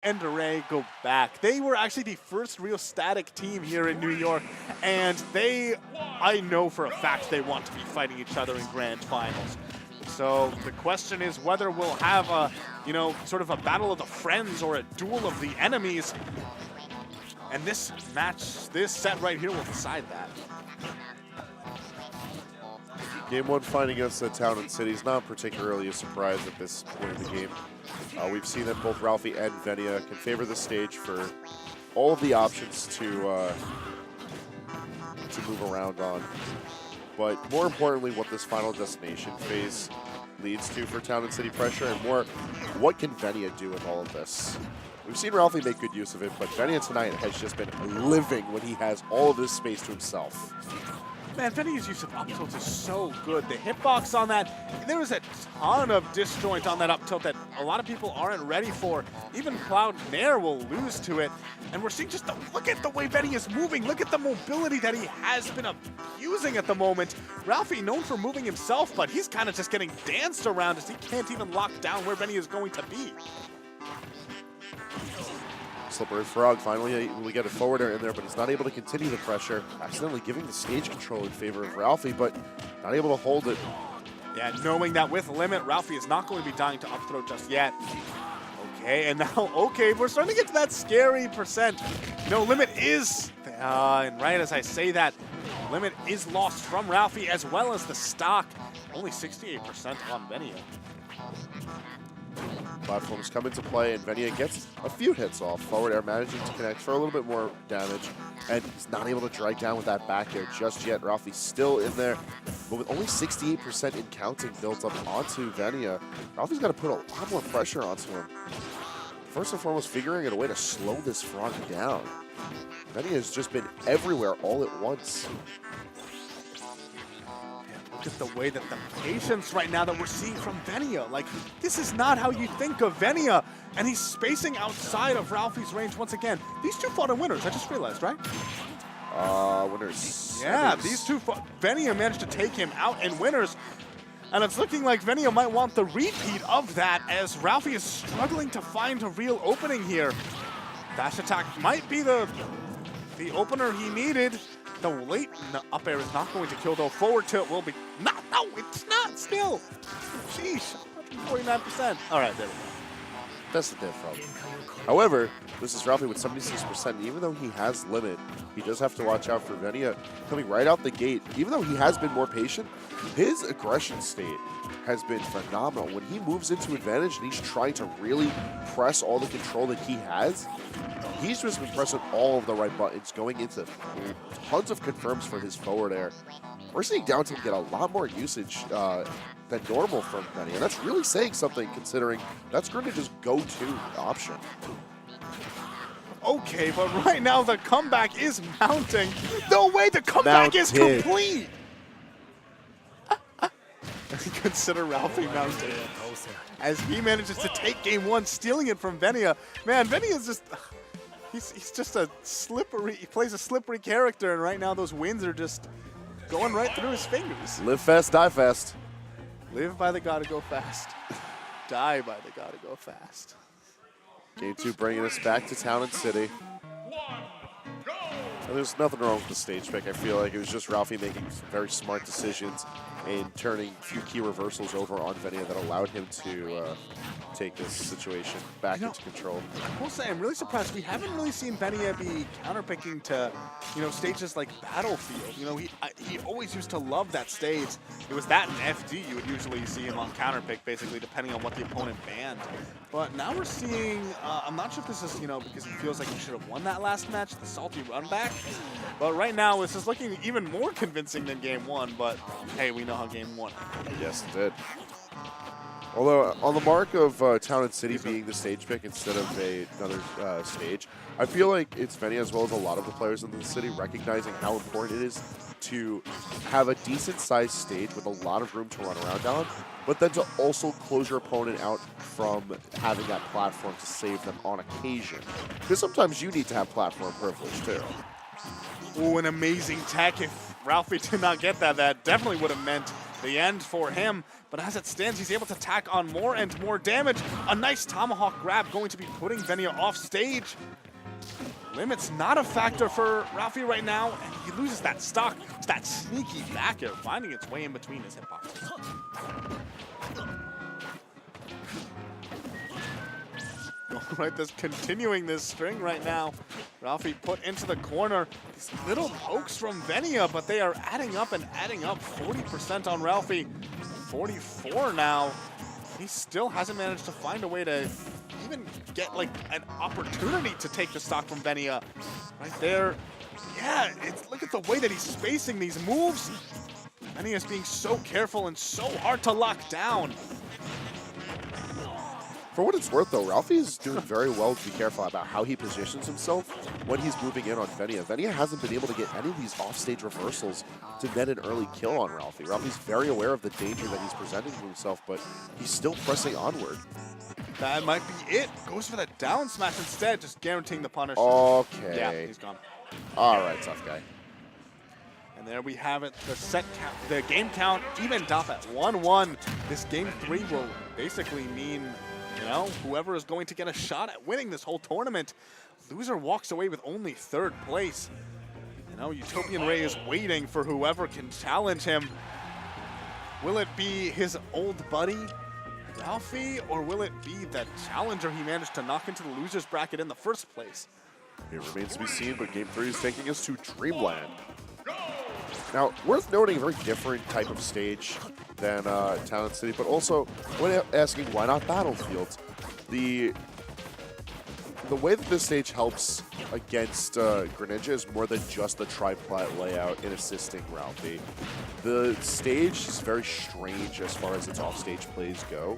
and Array go back. They were actually the first real static team here in New York, and I know for a fact they want to be fighting each other in grand finals. So the question is whether we'll have a, sort of a battle of the friends or a duel of the enemies. And this match, this set right here will decide that. Game 1 fight against the Town and City is not particularly a surprise at this point in the game. We've seen that both Ralphie and Venia can favor the stage for all of the options to move around on. But more importantly, what this final destination phase leads to for Town and City pressure, and more, what can Venia do with all of this? We've seen Ralphie make good use of it, but Venia tonight has just been living when he has all of this space to himself. Man, Venia's use of up tilt is so good. The hitbox on that, there was a ton of disjoint on that up tilt that a lot of people aren't ready for. Even Cloud Nair will lose to it. And we're seeing just look at the way Venia's moving. Look at the mobility that he has been abusing at the moment. Ralphie known for moving himself, but he's kind of just getting danced around as he can't even lock down where Venia is going to be. Slippery Frog finally able to get a forward air in there, but he's not able to continue the pressure, accidentally giving the stage control in favor of Ralphie, but not able to hold it. Yeah, knowing that with limit, Ralphie is not going to be dying to up throw just yet. Okay, and now, okay, we're starting to get to that scary percent. No, limit is, and right as I say that, limit is lost from Ralphie as well as the stock. Only 68% on Venia. Platforms come into play, and Venia gets a few hits off. Forward air managing to connect for a little bit more damage, and he's not able to drag down with that back air just yet. Ralphie's still in there, but with only 68% in counting built up onto Venia, Ralphie's got to put a lot more pressure onto him. First and foremost, figuring out a way to slow this Frog down. Venia has just been everywhere all at once. Look at the way that the patience right now that we're seeing from Venia. Like, this is not how you think of Venia. And he's spacing outside of Ralphie's range once again. These two fought in winners, I just realized, right? Winners. Yeah, these two fought. Venia managed to take him out in winners. And it's looking like Venia might want the repeat of that as Ralphie is struggling to find a real opening here. Dash attack might be the opener he needed. The late up air is not going to kill, though. Forward tilt will be. No, it's not still. Sheesh, 149%. All right, there we go. That's the diff problem. However, this is Ralphie with 76%, and even though he has limit, he does have to watch out for Venia coming right out the gate. Even though he has been more patient, his aggression state has been phenomenal. When he moves into advantage and he's trying to really press all the control that he has, he's just been pressing all of the right buttons, going into tons of confirms for his forward air. We're seeing down tilt get a lot more usage than normal from Venia, and that's really saying something considering that's Grindage's go-to option. Okay, but right now the comeback is mounting. No way, the comeback is complete! Consider Ralphie mounted as he manages to take game 1, stealing it from Venia. Man, Venia's just, he's just a slippery, he plays a slippery character, and right now those wins are just going right through his fingers. Live fast, die fast. Live by the gotta go fast. Die by the gotta go fast. Game 2 bringing us back to Town and City. And there's nothing wrong with the stage pick. I feel like it was just Ralphie making very smart decisions and turning a few key reversals over on Venia that allowed him to take this situation back into control. I will say, I'm really surprised. We haven't really seen Venia be counterpicking to, stages like Battlefield. He always used to love that stage. It was that in FD you would usually see him on counterpick, basically, depending on what the opponent banned. But now we're seeing, I'm not sure if this is, because he feels like he should have won that last match, the salty run back. But right now, this is looking even more convincing than game 1, but hey, we know how game 1 ended. Yes, it did. Although, on the mark of Town and City being the stage pick instead of another stage, I feel like it's Venia as well as a lot of the players in the city recognizing how important it is to have a decent-sized stage with a lot of room to run around on, but then to also close your opponent out from having that platform to save them on occasion. Because sometimes you need to have platform privilege, too. Ooh, an amazing tech. If Ralphie did not get that, that definitely would have meant the end for him. But as it stands, he's able to tack on more and more damage. A nice tomahawk grab going to be putting Venia off stage. Limit's not a factor for Ralphie right now, and he loses that stock. It's that sneaky back air finding its way in between his hitboxes. Right, this continuing this string right now. Ralphie put into the corner. These little pokes from Venia, but they are adding up and adding up. 40% on Ralphie, 44 now. He still hasn't managed to find a way to even get like an opportunity to take the stock from Venia. Right there. Yeah, look at the way that he's spacing these moves. Venia's being so careful and so hard to lock down. For what it's worth, though, Ralphie is doing very well to be careful about how he positions himself when he's moving in on Venia. Venia hasn't been able to get any of these offstage reversals to get an early kill on Ralphie. Ralphie's very aware of the danger that he's presenting to himself, but he's still pressing onward. That might be it. Goes for that down smash instead, just guaranteeing the punish. Okay. Yeah, he's gone. All right, tough guy. And there we have it. The set count, the game count evened up at 1-1. This game 3 will basically mean, you know, whoever is going to get a shot at winning this whole tournament. Loser walks away with only 3rd place. You know, Utopian Ray is waiting for whoever can challenge him. Will it be his old buddy, Ralphie, or will it be that challenger he managed to knock into the loser's bracket in the first place? It remains to be seen, but Game 3 is taking us to Dreamland. Now, worth noting, a very different type of stage than Talent City, but also when asking why not Battlefields, the way that this stage helps against Greninja is more than just the triplat layout in assisting Ralphie. The stage is very strange as far as its offstage plays go.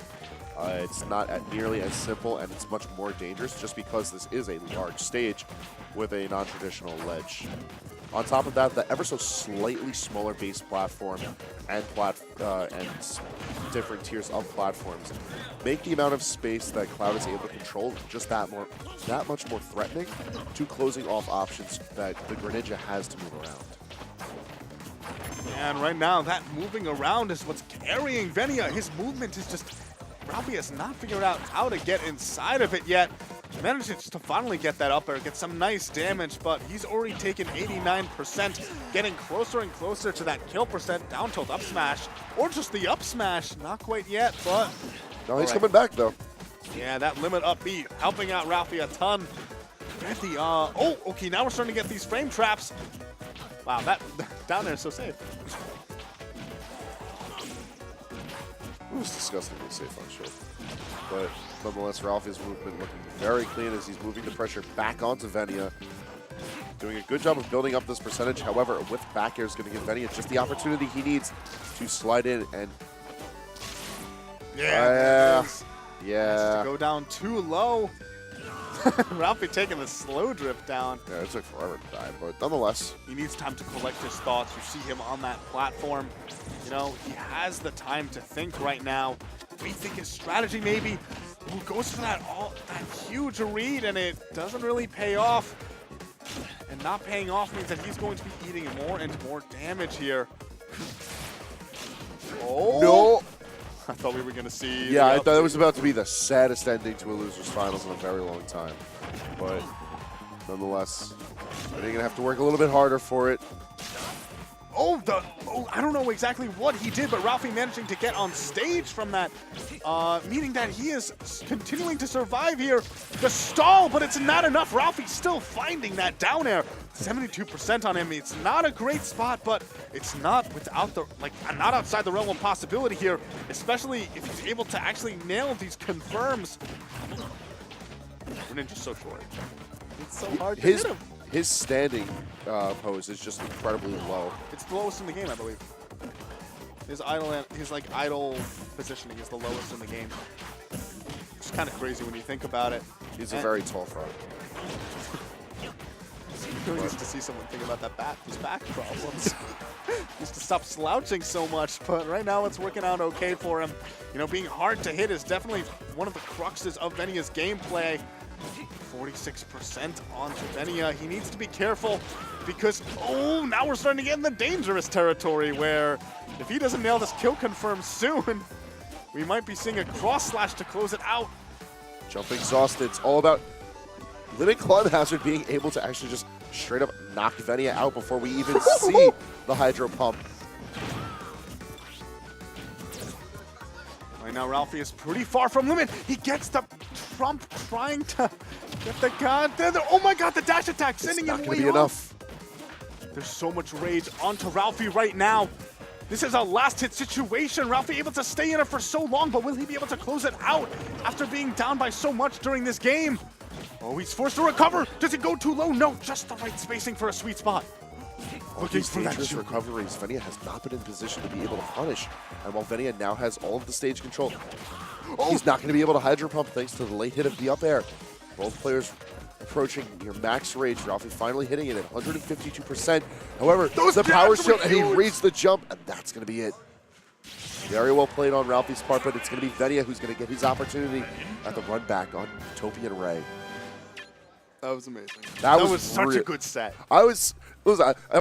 It's not nearly as simple, and it's much more dangerous just because this is a large stage with a non-traditional ledge. On top of that, the ever so slightly smaller base platform and different tiers of platforms make the amount of space that Cloud is able to control just that much more threatening to closing off options that the Greninja has to move around. And right now, that moving around is what's carrying Venia. His movement is just, Ralphie has not figured out how to get inside of it yet. Manages to finally get that up air, get some nice damage, but he's already taken 89%, getting closer and closer to that kill percent, down tilt up smash, or just the up smash. Not quite yet, but... No, he's coming back, though. Yeah, that limit up B helping out Ralphie a ton. Get the, oh, okay, now we're starting to get these frame traps. Wow, that down there is so safe. It was disgustingly safe on shit. But nonetheless, Ralphie's movement looking very clean as he's moving the pressure back onto Venia. Doing a good job of building up this percentage. However, with back air is going to give Venia just the opportunity he needs to slide in and... Yeah. Yeah. To go down too low. Ralphie taking the slow drift down. Yeah, it took forever to die, but nonetheless. He needs time to collect his thoughts. You see him on that platform. You know, he has the time to think right now. Rethink his strategy maybe. Ooh, goes for that huge read, and it doesn't really pay off. And not paying off means that he's going to be eating more and more damage here. Oh! No! I thought we were going to see... Yeah, I thought it was about to be the saddest ending to a loser's finals in a very long time. But nonetheless, they're going to have to work a little bit harder for it. Oh, I don't know exactly what he did, but Ralphie managing to get on stage from that, meaning that he is continuing to survive here. The stall, but it's not enough. Ralphie still finding that down air. 72% on him. It's not a great spot, but it's not without the, not outside the realm of possibility here, especially if he's able to actually nail these confirms. Greninja's so short. It's so hard to hit him. His standing pose is just incredibly low. It's the lowest in the game, I believe. His idle positioning is the lowest in the game. It's kind of crazy when you think about it. He's a very tall frog. Really used to see someone think about his back problems. Used to stop slouching so much, but right now it's working out okay for him. You know, being hard to hit is definitely one of the cruxes of Venia's gameplay. 46% onto Venia. He needs to be careful because, oh, now we're starting to get in the dangerous territory where, If he doesn't nail this kill confirm soon, we might be seeing a cross slash to close it out. Jump exhausted. It's all about Limit Climb Hazard being able to actually just straight up knock Venia out before we even see the Hydro Pump. Right now, Ralphie is pretty far from Limit. He gets the Trump trying to get the god. Oh my god, the dash attack sending him way off. It's not going to be enough. There's so much rage onto Ralphie right now. This is a last hit situation. Ralphie able to stay in it for so long, but will he be able to close it out after being down by so much during this game? Oh, he's forced to recover. Does it go too low? No, just the right spacing for a sweet spot. All these dangerous recoveries, Venia has not been in position to be able to punish. And while Venia now has all of the stage control, he's not going to be able to Hydro Pump thanks to the late hit of the up air. Both players approaching near max rage. Ralphie finally hitting it at 152%. However, the power shield, and he reads the jump, and that's going to be it. Very well played on Ralphie's part, but it's going to be Venia who's going to get his opportunity at the run back on Topi and Ray. That was amazing. That was such a good set.